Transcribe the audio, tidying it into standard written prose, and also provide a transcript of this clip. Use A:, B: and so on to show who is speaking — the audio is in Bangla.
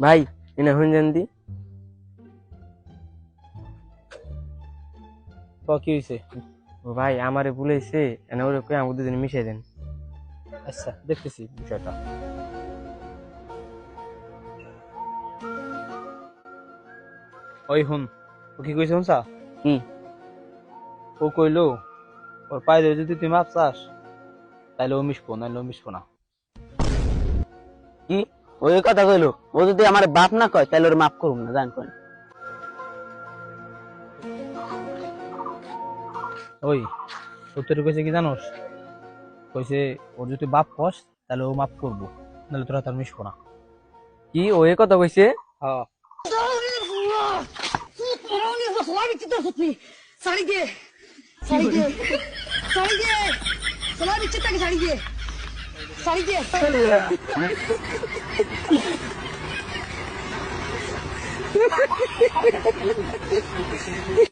A: ভাই এনে হুন জানদি
B: কি হয়েছে?
A: ও ভাই আমারে বলেছে এনে ওরে কই আমাদের দুজনে মিশাই দেন।
B: আচ্ছা, দেখতেছি বিষয়টা। ওই হুন, ও কি কইছে হুনসা?
A: কি
B: ও কইলো ওর পায়ে ধরে যদি তুই মাপ চাস তাইলে ও মিশবো, নাইলে ও মিশবো না।
C: কি ওই কথা কইলো? ও যদি আমার বাপ না কয় তাহলে ওর মাফ করুম না, জান কোন?
B: ওই সত্যি কইছে কি জানোস? কইছে ওর যদি বাপ কস তাহলে ও মাপ করবো, নাহলে তোরা তার মিশবো না।
A: কি ও এ কথা কইছে?
B: হ্যাঁ।
D: साड़ी दे साड़ी दे साड़ी दे सलाह नीचे तक साड़ी दे साड़ी दे